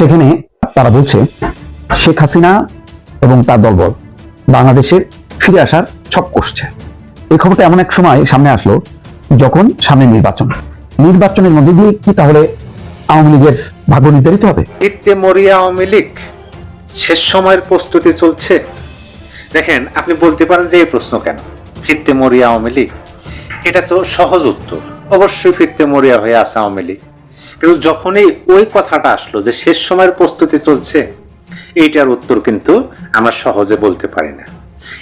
সেখানে তারা বলছে শেখ হাসিনা এবং তার দলবল বাংলাদেশের ফিরে আসার ছক কষছে। এই খবরটা এমন এক সময় সামনে আসলো যখন সামনে নির্বাচনের মধ্যে দিয়ে কি তাহলে আওয়ামী লীগের ভাগ্য নির্ধারিত হবে? ফিরতে মরিয়া আওয়ামী লীগ শেষ সময়ের প্রস্তুতি চলছে। দেখেন, আপনি বলতে পারেন যে এই প্রশ্ন কেন, ফিরতে মরিয়া আওয়ামী লীগ? এটা তো সহজ উত্তর, অবশ্যই ফিরতে মরিয়া হয়ে আছে আওয়ামী লীগ। কিন্তু যখনই ওই কথাটা আসলো যে শেষ সময়ের প্রস্তুতি চলছে, এইটার উত্তর কিন্তু আমরা সহজে বলতে পারি না।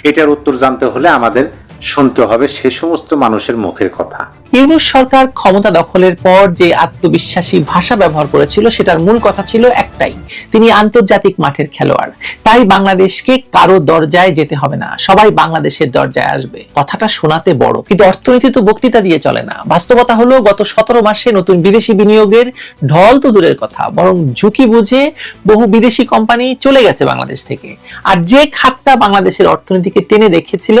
এটার উত্তর জানতে হলে আমাদের শুনতে হবে সে সমস্ত মানুষের মুখের কথা। ইউনূস সরকার ক্ষমতা দখলের পর যে আত্মবিশ্বাসী ভাষা ব্যবহার করেছিল সেটার মূল কথা ছিল একটাই, তিনি আন্তর্জাতিক মাঠের খেলোয়াড়, তাই বাংলাদেশকে কারো দরজায় যেতে হবে না, সবাই বাংলাদেশের দরজায় আসবে। কথাটা শোনাতে বড়, কিন্তু অর্থনীতি তো বক্তৃতা দিয়ে চলে না। বাস্তবতা হলো গত 17 মাসে নতুন বিদেশি বিনিয়োগের ঢল তো দূরের কথা, বরং ঝুঁকি বুঝে বহু বিদেশি কোম্পানি চলে গেছে বাংলাদেশ থেকে। আর যে খাতটা বাংলাদেশের অর্থনীতিকে টেনে রেখেছিল,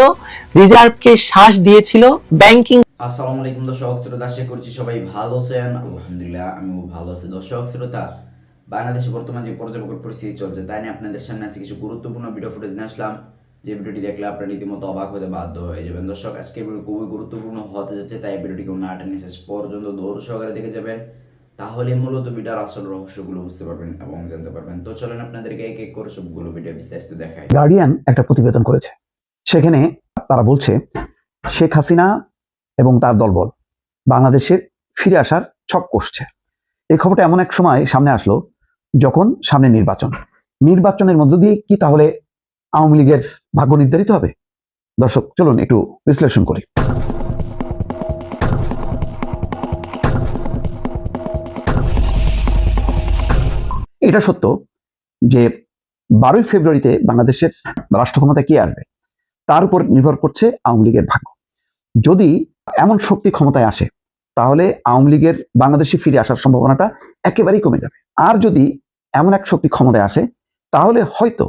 রিজার্ভকে শ্বাস দিয়েছিল, ব্যাংকিং। আসসালামু আলাইকুম দর্শক শ্রোতা, আশা করছি সবাই ভালো আছেন। আলহামদুলিল্লাহ আমিও ভালো আছি। দর্শক শ্রোতা, বাংলাদেশে বর্তমান যে পর্যাপ্ত পরিস্থিতি চলছে তাই নিয়ে আপনাদের সামনে আজকে কিছু গুরুত্বপূর্ণ ভিডিও ফুটেজ নিয়ে আসলাম, যে ভিডিওটি দেখলে আপনারা রীতিমতো অবাক হতে বাধ্য হয়ে যাবেন। দর্শক, আজকে ভিডিও খুবই গুরুত্বপূর্ণ হতে যাচ্ছে, তাই ভিডিওটি কেউ না টেনে শেষ পর্যন্ত ধৈর্য সহকারে দেখে যাবেন, তাহলে মূলত ভিডিওর আসল রহস্যগুলো বুঝতে পারবেন এবং জানতে পারবেন। তো চলেন আপনাদেরকে এক এক করে সবগুলো ভিডিও বিস্তারিত দেখাই। গার্ডিয়ান একটা প্রতিবেদন করেছে, সেখানে তারা বলছে শেখ হাসিনা এবং তার দলবল বাংলাদেশের ফিরে আসার ছক কষছে। এই খবরটা এমন এক সময় সামনে আসলো যখন সামনে নির্বাচনের মধ্য দিয়ে কি তাহলে আওয়ামী লীগের ভাগ্য নির্ধারিত হবে? দর্শক, চলুন একটু বিশ্লেষণ করি। এটা সত্য যে 12ই ফেব্রুয়ারিতে বাংলাদেশের রাষ্ট্র ক্ষমতায় কে আসবে তার উপর নির্ভর করছে আওয়ামী লীগের ভাগ্য। যদি এমন শক্তি ক্ষমতায় আসে তাহলে আওয়ামী লীগের বাংলাদেশে ফিরে আসার সম্ভাবনাটা একেবারেই কমে যাবে। আর যদি এমন এক শক্তি ক্ষমতায় আসে তাহলে হয়তো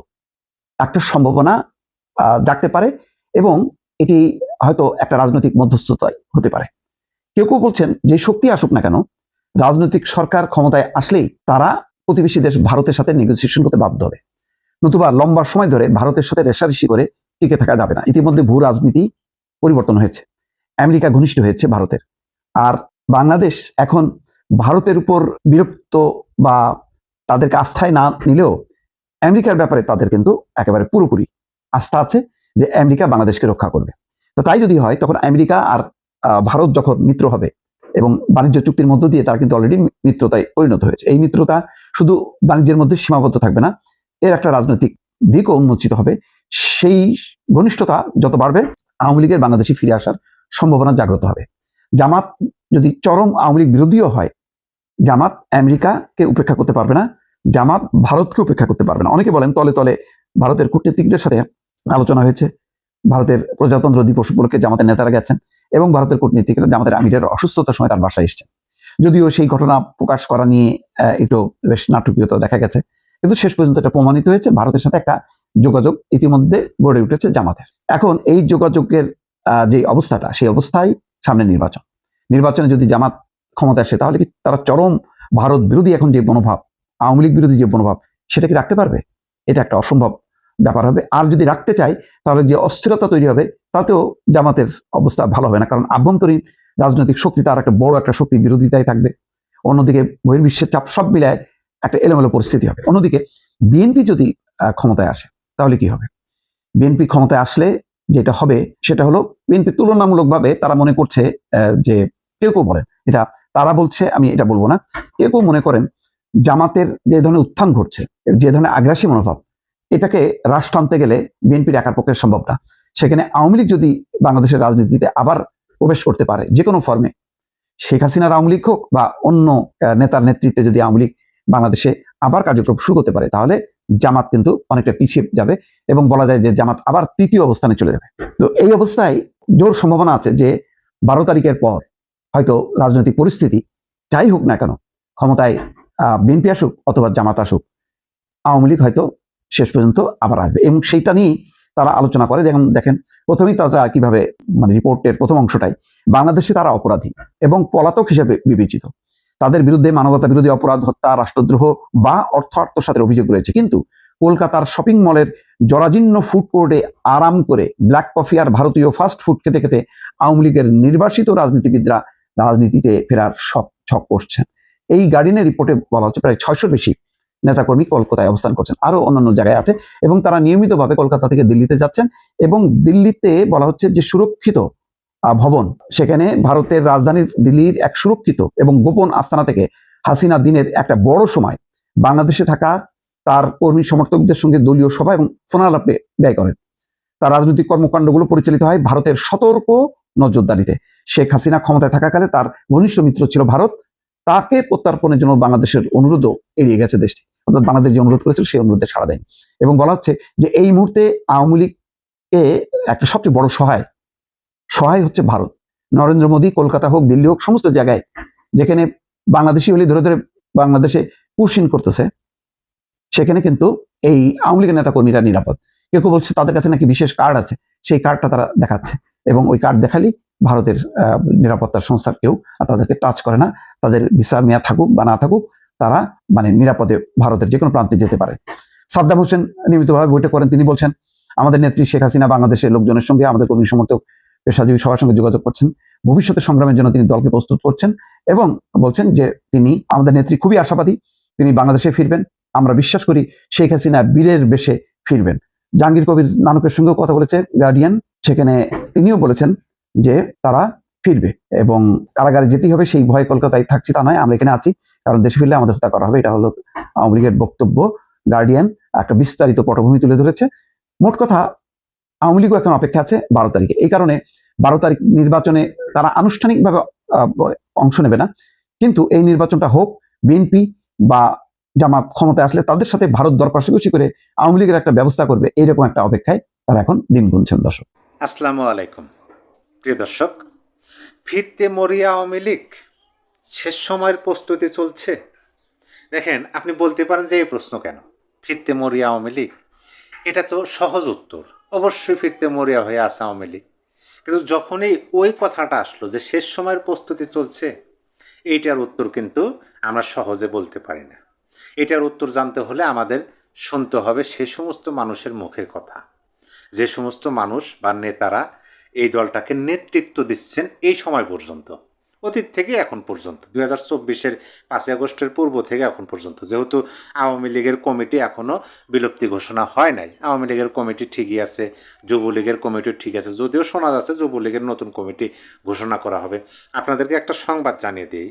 একটা সম্ভাবনা জাগতে পারে এবং এটি হয়তো একটা রাজনৈতিক মধ্যস্থতায় হতে পারে। কেউ কেউ বলছেন যে শক্তি আসুক না কেন, রাজনৈতিক সরকার ক্ষমতায় আসলেই তারা প্রতিবেশী দেশ ভারতের সাথে নেগোসিয়েশন করতে বাধ্য হবে, নতুবা লম্বা সময় ধরে ভারতের সাথে রেষারেষি করে টিকে থাকা যাবে না। ইতিমধ্যে ভূ রাজনীতি পরিবর্তন হয়েছে, আমেরিকা ঘনিষ্ঠ হয়েছে ভারতের, আর বাংলাদেশ এখন ভারতের উপর বিরক্ত বা তাদেরকে আস্থায় না নিলেও আমেরিকার ব্যাপারে তাদের কিন্তু একেবারে পুরোপুরি আস্থা আছে যে আমেরিকা বাংলাদেশকে রক্ষা করবে। তো তাই যদি হয় তখন আমেরিকা আর ভারত যখন মিত্র হবে এবং বাণিজ্য চুক্তির মধ্য দিয়ে তারা কিন্তু অলরেডি মিত্রতায় পরিণত হয়েছে, এই মিত্রতা শুধু বাণিজ্যের মধ্যে সীমাবদ্ধ থাকবে না, এর একটা রাজনৈতিক দিকও উন্মোচিত হবে। সেই ঘনিষ্ঠতা যত বাড়বে আওয়ামী লীগের বাংলাদেশে ফিরে আসার সম্ভাবনা জাগ্রত হবে। জামাত যদি চরম আওয়ামী লীগ বিরোধীও হয়, জামাত আমেরিকাকে উপেক্ষা করতে পারবে না, জামাত ভারতকে উপেক্ষা করতে পারবে না। অনেকে বলেন তলে তলে ভারতের কূটনীতিকদের সাথে আলোচনা হয়েছে, ভারতের প্রজাতন্ত্র দিবস উপলক্ষে জামাতের নেতারা গেছেন এবং ভারতের কূটনীতিকরা জামাতের আমিরের অসুস্থতার সময় তার বাসায় এসেছেন। যদিও সেই ঘটনা প্রকাশ করা নিয়ে একটু বেশ নাটকীয়তা দেখা গেছে, কিন্তু শেষ পর্যন্ত এটা প্রমাণিত হয়েছে ভারতের সাথে একটা যোগাযোগ ইতিমধ্যে গড়ে উঠেছে জামাতের। এখন এই যোগাযোগের যে অবস্থাটা, সেই অবস্থায় সামনে নির্বাচনে যদি জামাত ক্ষমতা আসে তাহলে কি তারা চরম ভারত বিরোধী এখন যে মনোভাব, আওয়ামী লীগ বিরোধী যে মনোভাব, সেটা কি রাখতে পারবে? এটা একটা অসম্ভব ব্যাপার হবে। আর যদি রাখতে চায় তাহলে যে অস্থিরতা তৈরি হবে তাতেও জামাতের অবস্থা ভালো হবে না, কারণ আভ্যন্তরীণ রাজনৈতিক শক্তি তার একটা বড় একটা শক্তি বিরোধিতায় থাকবে, অন্যদিকে বহির্বিশ্বের চাপ সব মিলায় একটা এলোমেলো পরিস্থিতি হবে। অন্যদিকে বিএনপি যদি ক্ষমতায় আসে তাহলে কি হবে? বিএনপি ক্ষমতায় আসলে যেটা হবে সেটা হলো, বিএনপি তুলনামূলকভাবে তারা মনে করছে যে, কেউ কেউ বলেন, এটা তারা বলছে আমি এটা বলবো না, কেউ কেউ মনে করেন জামাতের যে ধরনের উত্থান ঘটছে, যে ধরনের আগ্রাসী মনোভাব, এটাকে হ্রাস টানতে গেলে বিএনপির একার পক্ষে সম্ভব না। সেখানে আওয়ামী লীগ যদি বাংলাদেশের রাজনীতিতে আবার প্রবেশ করতে পারে যে কোনো ফর্মে, শেখ হাসিনার আওয়ামী লীগ হোক বা অন্য নেতার নেতৃত্বে যদি আওয়ামী লীগ বাংলাদেশে আবার কার্যক্রম শুরু করতে পারে তাহলে জামাত কিন্তু অনেকটা পিছিয়ে যাবে এবং বলা যায় যে জামাত আবার তৃতীয় অবস্থানে চলে যাবে। তো এই অবস্থায় জোর সম্ভাবনা আছে যে 12 তারিখের পর হয়তো রাজনৈতিক পরিস্থিতি যাই হোক না কেন, ক্ষমতায় বিএনপি আসুক অথবা জামাত আসুক, আওয়ামী লীগ হয়তো শেষ পর্যন্ত আবার আসবে এবং সেইটা নিয়েই তারা আলোচনা করে। দেখেন প্রথমেই তারা কিভাবে, মানে রিপোর্টের প্রথম অংশটাই বাংলাদেশে তারা অপরাধী এবং পলাতক হিসেবে বিবেচিত, তাদের বিরুদ্ধে মানবতা বিরোধী অপরাধ, হত্যা, রাষ্ট্রদ্রোহ বা অর্থ আত্মসাতের অভিযোগ রয়েছে। কিন্তু কলকাতার শপিং মলের জরাজীর্ণ ফুড কোর্টে আরাম করে ব্ল্যাক কফি আর ভারতীয় ফাস্ট ফুড খেতে খেতে আওয়ামী লীগের নির্বাসিত রাজনীতিবিদরা রাজনীতিতে ফেরার সব ছক করছেন। এই গার্ডিয়ানের রিপোর্টে বলা হচ্ছে প্রায় 600 বেশি নেতাকর্মী কলকাতায় অবস্থান করছেন, আরো অন্যান্য জায়গায় আছে, এবং তারা নিয়মিতভাবে কলকাতা থেকে দিল্লিতে যাচ্ছেন। এবং দিল্লিতে বলা হচ্ছে যে সুরক্ষিত ভবন, সেখানে ভারতের রাজধানীর দিল্লির এক সুরক্ষিত এবং গোপন আস্তানা থেকে হাসিনা দিনের একটা বড় সময় বাংলাদেশে থাকা তার কর্মী সমর্থকদের সঙ্গে দলীয় সভা এবং ফোনালাপে ব্যয় করেন। তার রাজনৈতিক কর্মকাণ্ডগুলো পরিচালিত হয় ভারতের সতর্ক নজরদারিতে। শেখ হাসিনা ক্ষমতায় থাকাকালে তার ঘনিষ্ঠ মিত্র ছিল ভারত। তাকে প্রত্যার্পণের জন্য বাংলাদেশের অনুরোধও এড়িয়ে গেছে দেশটি, অর্থাৎ বাংলাদেশ যে অনুরোধ করেছিল সেই অনুরোধে সাড়া দেয়নি। এবং বলা হচ্ছে যে এই মুহূর্তে আওয়ামী লীগকে একটা সবচেয়ে বড় সহায় হচ্ছে ভারত। নরেন্দ্র মোদী কলকাতা হোক, দিল্লি হোক, সমস্ত জায়গায় যেখানে বাংলাদেশি হলে ধরে ধরে বাংলাদেশে পুশিন করতেছে, সেখানে কিন্তু এই আওয়ামী লীগের নেতাকর্মীরা নিরাপদ। কেউ কেউ বলছে তাদের কাছে নাকি বিশেষ কার্ড আছে, সেই কার্ডটা তারা দেখাচ্ছে, এবং ওই কার্ড দেখালেই ভারতের নিরাপত্তার সংস্থার কেউ তাদেরকে টাচ করে না। তাদের ভিসা মেয়াদ থাকুক বা না থাকুক, তারা মানে নিরাপদে ভারতের যে কোনো প্রান্তে যেতে পারে। সাদ্দাম হোসেন নিয়মিতভাবে বৈঠক করেন। তিনি বলছেন আমাদের নেত্রী শেখ হাসিনা বাংলাদেশের লোকজনের সঙ্গে, আমাদের কর্মী সমর্থক, পেশাজীবী সবার সঙ্গে যোগাযোগ করছেন। ভবিষ্যতের সংগ্রামের জন্য তিনি দলকে প্রস্তুত করছেন এবং বলছেন যে তিনি, আমাদের নেত্রী খুবই আশাবাদী, তিনি বাংলাদেশে ফিরবেন। আমরা বিশ্বাস করি শেখ হাসিনা বীরের বেশে ফিরবেন। জাহাঙ্গীর কবির নানকের সঙ্গেও কথা বলেছে গার্ডিয়ান, সেখানে তিনিও বলেছেন যে তারা ফিরবে এবং কারাগারে যেতেই হবে সেই ভয়ে কলকাতায় থাকছি তা নয়, আমরা এখানে আছি, কারণ দেশে ফিরলে আমাদের হত্যা করা হবে। এটা হলো আওয়ামী লীগের বক্তব্য। গার্ডিয়ান একটা বিস্তারিত পটভূমি তুলে ধরেছে। মোট কথা আওয়ামী লীগও এখন অপেক্ষা আছে 12 তারিখে। এই কারণে 12 তারিখ নির্বাচনে তারা আনুষ্ঠানিকভাবে অংশ নেবে না, কিন্তু এই নির্বাচনটা হোক, বিএনপি বা জামাত ক্ষমতায় আসলে তাদের সাথে ভারত দর কষাকষি করে আওয়ামী লীগের একটা ব্যবস্থা করবে, এইরকম একটা অপেক্ষায় তারা এখন দিন গুনছেন। দর্শক, আসসালামু আলাইকুম। প্রিয় দর্শক, ফিরতে মরিয়া আওয়ামী লীগ, শেষ সময়ের প্রস্তুতি চলছে। দেখেন, আপনি বলতে পারেন যে এই প্রশ্ন কেন, ফিরতে মরিয়া আওয়ামী লীগ? এটা তো সহজ উত্তর, অবশ্যই ফিরতে মরিয়া হয়ে আছে আওয়ামী লীগ। কিন্তু যখনই ওই কথাটা আসলো যে শেষ সময়ের প্রস্তুতি চলছে, এইটার উত্তর কিন্তু আমরা সহজে বলতে পারি না। এটার উত্তর জানতে হলে আমাদের শুনতে হবে সে সমস্ত মানুষের মুখের কথা, যে সমস্ত মানুষ বা নেতারা এই দলটাকে নেতৃত্ব দিচ্ছেন এই সময় পর্যন্ত, অতীত থেকে এখন পর্যন্ত, 2024-এর 5ই আগস্টের পূর্ব থেকে এখন পর্যন্ত। যেহেতু আওয়ামী লীগের কমিটি এখনও বিলুপ্তি ঘোষণা হয় নাই, আওয়ামী লীগের কমিটি ঠিকই আছে, যুবলীগের কমিটি ঠিক আছে, যদিও শোনা যাচ্ছে যুবলীগের নতুন কমিটি ঘোষণা করা হবে। আপনাদেরকে একটা সংবাদ জানিয়ে দিই,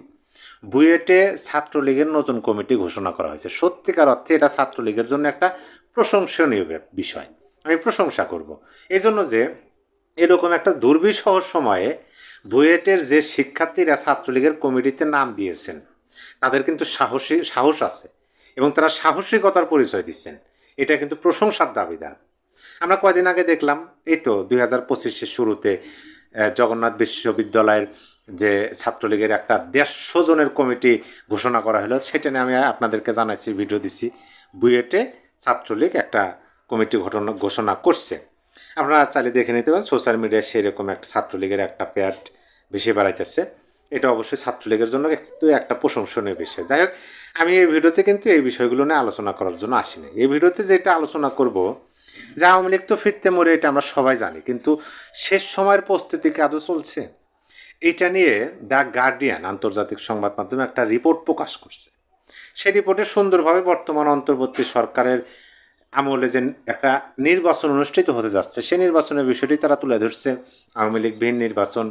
বুয়েটে ছাত্রলীগের নতুন কমিটি ঘোষণা করা হয়েছে। সত্যিকার অর্থে এটা ছাত্রলীগের জন্য একটা প্রশংসনীয় বিষয়, আমি প্রশংসা করব। এই জন্য যে এরকম একটা দুর্বিষহ সময়ে বুয়েটের যে শিক্ষার্থীরা ছাত্রলীগের কমিটিতে নাম দিয়েছেন, তাদের কিন্তু সাহস আছে এবং তারা সাহসিকতার পরিচয় দিচ্ছেন। এটা কিন্তু প্রশংসার দাবিদার। আমরা কয়দিন আগে দেখলাম, এই তো 2025-এর শুরুতে জগন্নাথ বিশ্ববিদ্যালয়ের যে ছাত্রলীগের একটা 150 জনের কমিটি ঘোষণা করা হলো, সেটা নিয়ে আমি আপনাদেরকে জানাইছি, ভিডিও দিছি। বুয়েটে ছাত্রলীগ একটা কমিটি ঘোষণা করছে, আপনারা চাইলে দেখে নিতে পারেন। সোশ্যাল মিডিয়ায় সেরকম একটা ছাত্রলীগের একটা প্যাড বেশি বাড়াইতেছে। এটা অবশ্যই ছাত্রলীগের জন্য একটু একটা প্রশংসনীয় বিষয়। যাই হোক, আমি এই ভিডিওতে কিন্তু এই বিষয়গুলো নিয়ে আলোচনা করার জন্য আসিনি। এই ভিডিওতে যেটা আলোচনা করব, যে আওয়ামী লীগ তো ফিরতে মরে, এটা আমরা সবাই জানি, কিন্তু শেষ সময়ের প্রস্তুতি কি আদৌ চলছে? এটা নিয়ে দ্য গার্ডিয়ান আন্তর্জাতিক সংবাদ মাধ্যমে একটা রিপোর্ট প্রকাশ করছে। সেই রিপোর্টে সুন্দরভাবে বর্তমান অন্তর্বর্তী সরকারের আমলে যে একটা নির্বাচন অনুষ্ঠিত হতে যাচ্ছে, সেই নির্বাচনের বিষয়টি তারা তুলে ধরছে। আওয়ামী লীগবিহীন নির্বাচন,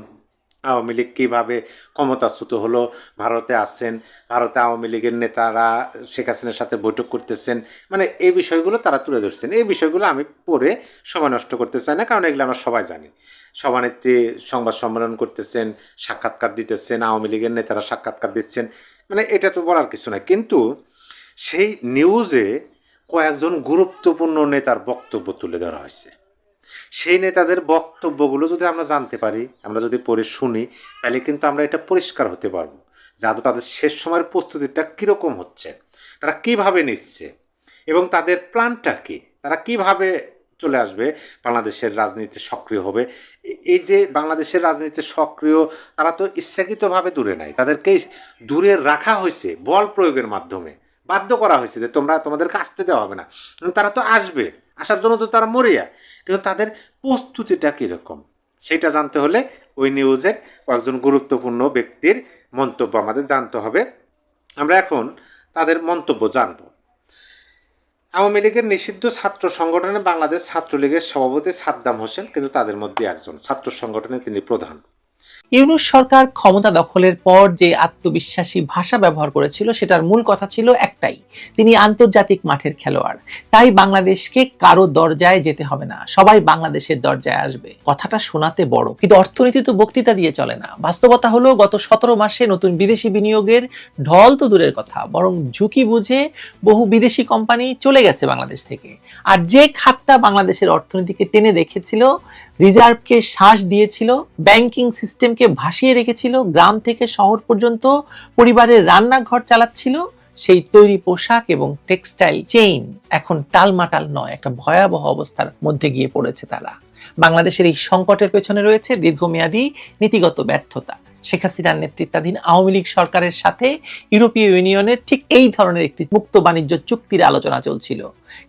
আওয়ামী লীগ কীভাবে ক্ষমতাচ্যুত হলো, ভারতে আসছেন, ভারতে আওয়ামী লীগের নেতারা শেখ হাসিনার সাথে বৈঠক করতেছেন, মানে এই বিষয়গুলো তারা তুলে ধরছেন। এই বিষয়গুলো আমি পড়ে সময় নষ্ট করতে চাই না, কারণ এগুলো আমরা সবাই জানি। সভানেত্রী সংবাদ সম্মেলন করতেছেন, সাক্ষাৎকার দিতেছেন, আওয়ামী লীগের নেতারা সাক্ষাৎকার দিচ্ছেন, মানে এটা তো বলার কিছু নাই। কিন্তু সেই নিউজে কয়েকজন গুরুত্বপূর্ণ নেতার বক্তব্য তুলে ধরা হয়েছে। সেই নেতাদের বক্তব্যগুলো যদি আমরা জানতে পারি, আমরা যদি পড়ে শুনি, তাহলে কিন্তু আমরা এটা পরিষ্কার হতে পারবো যে আদৌ তাদের শেষ সময়ের প্রস্তুতিটা কীরকম হচ্ছে, তারা কিভাবে নিচ্ছে এবং তাদের প্ল্যানটা কী, তারা কিভাবে চলে আসবে, বাংলাদেশের রাজনীতিতে সক্রিয় হবে। এই যে বাংলাদেশের রাজনীতিতে সক্রিয়, তারা তো ইচ্ছাকৃতভাবে দূরে নাই, তাদেরকে দূরে রাখা হয়েছে বল প্রয়োগের মাধ্যমে, বাধ্য করা হয়েছে যে তোমাদেরকে আসতে দেওয়া হবে না। কিন্তু তারা তো আসবে, আসার জন্য তো তারা মরিয়া, কিন্তু তাদের প্রস্তুতিটা কীরকম সেটা জানতে হলে ওই নিউজের কয়েকজন গুরুত্বপূর্ণ ব্যক্তির মন্তব্য আমাদের জানতে হবে। আমরা এখন তাদের মন্তব্য জানব। আওয়ামী লীগের নিষিদ্ধ ছাত্র সংগঠনে বাংলাদেশ ছাত্রলীগের সভাপতি সাদ্দাম হোসেন কিন্তু তাদের মধ্যে একজন, ছাত্র সংগঠনে তিনি প্রধান। ইউনূস সরকার ক্ষমতা দখলের পর যে আত্মবিশ্বাসী ভাষা ব্যবহার করেছিল সেটার মূল কথা ছিল একটাই, তিনি আন্তর্জাতিক মাঠের খেলোয়াড়, তাই বাংলাদেশকে কারো দরজায় যেতে হবে না, সবাই বাংলাদেশের দরজায় আসবে। কথাটা শোনাতে বড়, কিন্তু অর্থনীতি তো বক্তৃতা দিয়ে চলে না। বাস্তবতা হলো গত 17 মাসে নতুন বিদেশি বিনিয়োগের ঢল তো দূরের কথা, বরং ঝুঁকি বুঝে বহু বিদেশি কোম্পানি চলে গেছে বাংলাদেশ থেকে। আর যে খাতটা বাংলাদেশের অর্থনীতিকে টেনে রেখেছিল, রিজার্ভকে শ্বাস দিয়েছিল, ব্যাংকিং সিস্টেমকে ভাসিয়ে রেখেছিল, গ্রাম থেকে শহর পর্যন্ত পরিবারের রান্নাঘর চালাচ্ছিল, সেই তৈরি পোশাক এবং টেক্সটাইল চেইন এখন টালমাটাল নয়, একটা ভয়াবহ অবস্থার মধ্যে গিয়ে পড়েছে তারা। বাংলাদেশের এই সংকটের পেছনে রয়েছে দীর্ঘমেয়াদী নীতিগত ব্যর্থতা। শেখ হাসিনার নেতৃত্বাধীন আওয়ামী লীগ সরকারের সাথে ইউরোপীয় ইউনিয়নের ঠিক এই ধরনের একটি মুক্ত বাণিজ্য চুক্তির আলোচনা চলছিল,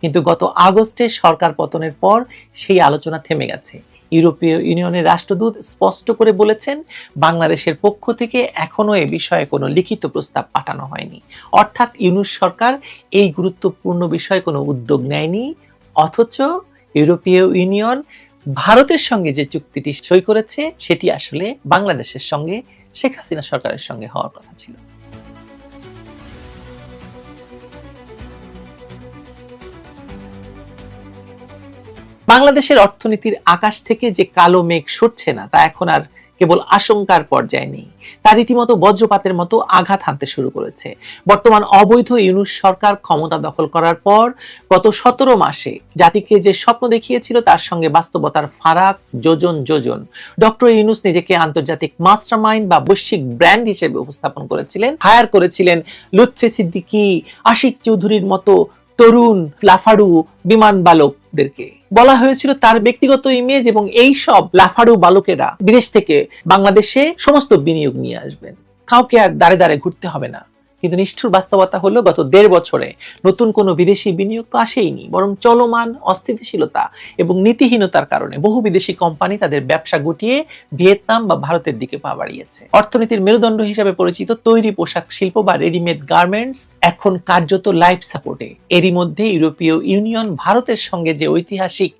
কিন্তু গত আগস্টে সরকার পতনের পর সেই আলোচনা থেমে গেছে। ইউরোপীয় ইউনিয়নের রাষ্ট্রদূত স্পষ্ট করে বলেছেন, বাংলাদেশের পক্ষ থেকে এখনো এ বিষয়ে কোনো লিখিত প্রস্তাব পাঠানো হয়নি। অর্থাৎ ইউনূস সরকার এই গুরুত্বপূর্ণ বিষয়ে কোনো উদ্যোগ নেয়নি, অথচ ইউরোপীয় ইউনিয়ন ভারতের সঙ্গে যে চুক্তিটি সই করেছে সেটি আসলে বাংলাদেশের সঙ্গে, শেখ হাসিনা সরকারের সঙ্গে হওয়ার কথা ছিল। বাংলাদেশের অর্থনীতির আকাশ থেকে যে কালো মেঘ সরছে না তা এখন আর কেবল আশঙ্কার পর্যায়ে নেই, তা রীতিমতো বজ্রপাতের মতো আঘাত হানতে শুরু করেছে। বর্তমান অবৈধ ইউনূস সরকার ক্ষমতা দখল করার পর গত 17 মাসে জাতিকে যে স্বপ্ন দেখিয়েছিল তার সঙ্গে বাস্তবতার ফারাক যোজন যোজন। ডক্টর ইউনূস নিজেকে আন্তর্জাতিক মাস্টারমাইন্ড বা বৈশ্বিক ব্র্যান্ড হিসেবে উপস্থাপন করেছিলেন, হায়ার করেছিলেন লুৎফে সিদ্দিকী, আশিক চৌধুরীর মতো তরুণ লাফাড়ু বিমান বালকদেরকে। বলা হয়েছিল তার ব্যক্তিগত ইমেজ এবং এই সব লাফাড়ু বালকেরা বিদেশ থেকে বাংলাদেশে সমস্ত বিনিয়োগ নিয়ে আসবেন, কাউকে আর দাঁড়ে দাঁড়ে ঘুরতে হবে না। কিন্তু নিষ্ঠুর বাস্তবতা হলো গত 1.5 বছরে নতুন কোনো বিদেশি বিনিয়োগ তো আসেইনি, বরং চলমান অস্থিতিশীলতা এবং নীতিহীনতার কারণে বহু বিদেশি কোম্পানি তাদের ব্যবসা গুটিয়ে ভিয়েতনাম বা ভারতের দিকে পা বাড়িয়েছে। অর্থনীতির মেরুদণ্ড হিসেবে পরিচিত তৈরি পোশাক শিল্প বা রেডিমেড গার্মেন্টস এখন কার্যত লাইফ সাপোর্টে। এরই মধ্যে ইউরোপীয় ইউনিয়ন ভারতের সঙ্গে যে ঐতিহাসিক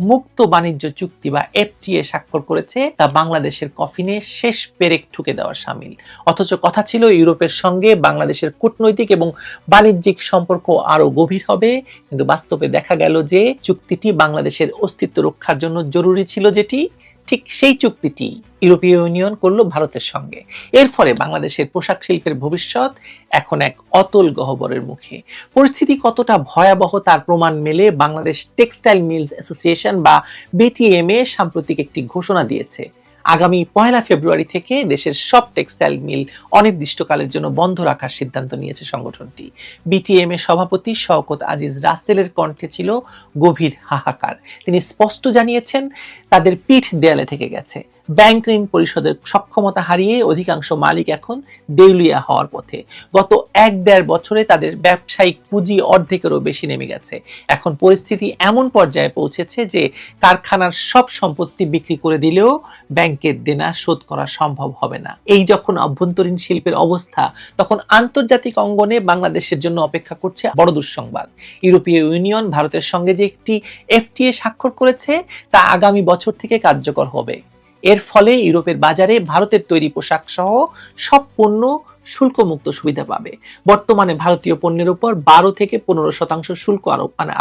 মুক্ত বাণিজ্য চুক্তি বা এফটিএ স্বাক্ষর করেছে তা বাংলাদেশের কফিনে শেষ পেরেক ঠুকে দেওয়ার শামিল। অথচ কথা ছিল ইউরোপের সঙ্গে বাংলাদেশের কূটনৈতিক এবং বাণিজ্যিক সম্পর্ক আরো গভীর হবে, কিন্তু বাস্তবে দেখা গেল যে চুক্তিটি বাংলাদেশের অস্তিত্ব রক্ষার জন্য জরুরি ছিল, যেটি ঠিক সেই চুক্তিটি ইউরোপীয় ইউনিয়ন করলো ভারতের সঙ্গে। এর ফলে বাংলাদেশের পোশাক শিল্পের ভবিষ্যৎ এখন এক অতল গহ্বরের মুখে। পরিস্থিতি কতটা ভয়াবহ তার প্রমাণ মেলে বাংলাদেশ টেক্সটাইল মিলস অ্যাসোসিয়েশন বা বিটিএমএ সাম্প্রতিক একটি ঘোষণা দিয়েছে। আগামী 1 ফেব্রুয়ারি থেকে দেশের সব টেক্সটাইল মিল অনির্দিষ্টকালের জন্য বন্ধ রাখার সিদ্ধান্ত নিয়েছে সংগঠনটি। বিটিএমএ সভাপতি শওকত আজিজ রাসেলের কণ্ঠে ছিল গভীর হাহাকার। তিনি স্পষ্ট জানিয়েছেন, তাদের পিঠ দেয়ালে ঠেকে গেছে। ব্যাংক ঋণ পরিশোধের সক্ষমতা হারিয়ে অধিকাংশ মালিক এখন দেউলিয়া হওয়ার পথে। গত 1-1.5 বছরে তাদের ব্যবসায়িক পুঁজি অর্ধেকেরও বেশি নেমে গেছে। এখন পরিস্থিতি এমন পর্যায়ে পৌঁছেছে যে কারখানার সব সম্পত্তি বিক্রি করে দিলেও ব্যাংকের দেনা শোধ করা সম্ভব হবে না। এই যখন অভ্যন্তরীণ শিল্পের অবস্থা, তখন আন্তর্জাতিক অঙ্গনে বাংলাদেশের জন্য অপেক্ষা করছে বড় দুঃসংবাদ। ইউরোপীয় ইউনিয়ন ভারতের সঙ্গে যে একটি এফটিএ স্বাক্ষর করেছে তা আগামী বছর থেকে কার্যকর হবে। এর ফলে ইউরোপের বাজারে ভারতের তৈরি পোশাক সহ সব পণ্য শুল্কমুক্ত সুবিধা পাবে। বর্তমানে ভারতীয় পণ্যের উপর 12 থেকে 15% শুল্ক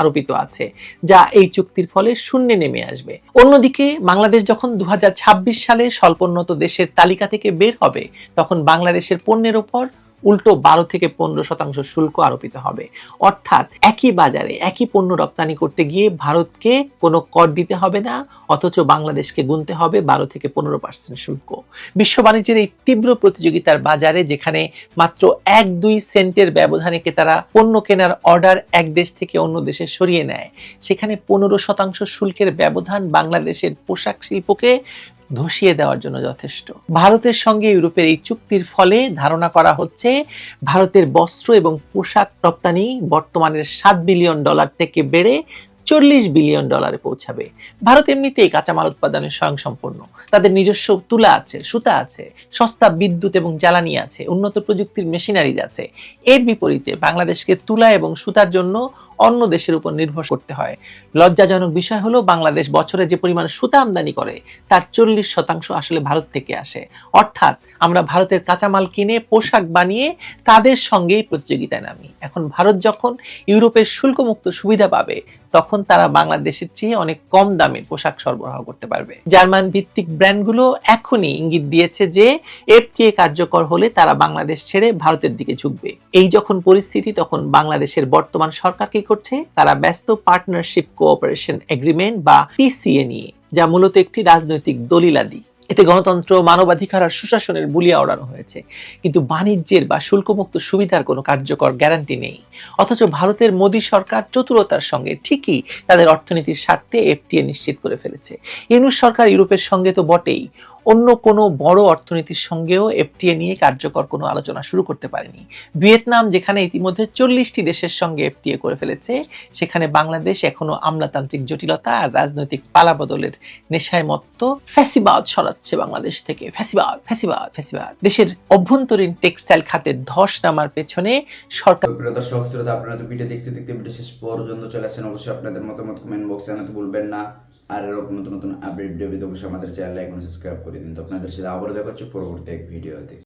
আরোপিত আছে, যা এই চুক্তির ফলে শূন্যে নেমে আসবে। অন্যদিকে বাংলাদেশ যখন 2026 সালে স্বল্পোন্নত দেশের তালিকা থেকে বের হবে, তখন বাংলাদেশের পণ্যের উপর উল্টো 12 থেকে 15% শুল্ক আরোপিত হবে। অর্থাৎ একই বাজারে একই পণ্য রপ্তানি করতে গিয়ে ভারতকে কোনো কর দিতে হবে না, অথচ বাংলাদেশকে গুনতে হবে 12 থেকে 15% শুল্ক। বিশ্ব বাণিজ্যের এই তীব্র প্রতিযোগিতার বাজারে যেখানে মাত্র 1-2 সেন্টের ব্যবধানে তারা পণ্য কেনার অর্ডার এক দেশ থেকে অন্য দেশে সরিয়ে নেয়, সেখানে 15% শুল্কের ব্যবধান বাংলাদেশের পোশাক শিল্পকে ধসিয়ে দেওয়ার জন্য যথেষ্ট। ভারতের সঙ্গে ইউরোপের এই চুক্তির ফলে ধারণা করা হচ্ছে ভারতের বস্ত্র এবং পোশাক রপ্তানি বর্তমানের $7 বিলিয়ন থেকে বেড়ে $40 বিলিয়ন পৌঁছাবে। ভারত এমনিতেই কাঁচামাল উৎপাদনে স্বয়ংসম্পূর্ণ। তাদের নিজস্ব তুলা আছে, সুতা আছে, সস্তা বিদ্যুৎ এবং জ্বালানি আছে, উন্নত প্রযুক্তির মেশিনারিজ আছে। এর বিপরীতে বাংলাদেশকে তুলা এবং সুতার জন্য অন্য দেশের উপর নির্ভর করতে হয়। লজ্জাজনক বিষয় হলো বাংলাদেশ বছরে যে পরিমাণ সুতা আমদানি করে তার 40% আসলে ভারত থেকে আসে। অর্থাৎ আমরা ভারতের কাঁচামাল কিনে পোশাক বানিয়ে তাদের সঙ্গেই প্রতিযোগিতায় নামি। এখন ভারত যখন ইউরোপের শুল্কমুক্ত সুবিধা পাবে তখন তারা বাংলাদেশের চেয়ে অনেক কম দামে পোশাক সরবরাহ করতে পারবে। জার্মান ভিত্তিক ব্র্যান্ডগুলো এখনই ইঙ্গিত দিয়েছে যে এফটিএ কার্যকর হলে তারা বাংলাদেশ ছেড়ে ভারতের দিকে ঝুঁকবে। এই যখন পরিস্থিতি, তখন বাংলাদেশের বর্তমান সরকার কি করছে? তারা ব্যস্ত পার্টনারশিপ কোঅপারেশন এগ্রিমেন্ট বা পিসিএ নিয়ে, যা মূলত একটি রাজনৈতিক দলিলাদি। এতে গণতন্ত্র, মানবাধিকার আর সুশাসনের বুলিয়া ওড়ানো হয়েছে, কিন্তু বাণিজ্যের বা শুল্কমুক্ত সুবিধার কোনো কার্যকর গ্যারান্টি নেই। অথচ ভারতের মোদী সরকার চতুরতার সঙ্গে ঠিকই তাদের অর্থনীতির স্বার্থে এফটিএ নিশ্চিত করে ফেলেছে। ইউনূস সরকার ইউরোপের সঙ্গে তো বটেই, অন্য কোনো বড় অর্থনীতির সঙ্গেও এফটিএ নিয়ে কার্যকর কোনো আলোচনা শুরু করতে পারেনি। ভিয়েতনাম যেখানে ইতিমধ্যে 40টি দেশের সঙ্গে এফটিএ করে ফেলেছে, সেখানে বাংলাদেশ এখনো আমলাতান্ত্রিক জটিলতা আর রাজনৈতিক পালাবদলের নেশায় মত্ত ফ্যাসিবাদ ছড়াচ্ছে বাংলাদেশ থেকে। ফ্যাসিবাদ ফ্যাসিবাদ ফ্যাসিবাদ। দেশের অভ্যন্তরীণ টেক্সটাইল খাতের ধস নামার পেছনে সরকার। প্রিয় দর্শক শ্রোতা, আপনারা তো ভিডিও দেখতে দেখতে ভিডিও শেষ পর্যন্ত চলে আসেন। অবশ্যই আপনাদের মতামত কমেন্ট বক্সে জানাতে ভুলবেন না। আর এরকম নতুন নতুন আপডেট ভিডিও পেতে অবশ্যই আমাদের চ্যানেল এখন সাবস্ক্রাইব করে দিন। তো আপনাদের সাথে আবার দেখা হচ্ছে পরবর্তী এক ভিডিওতে।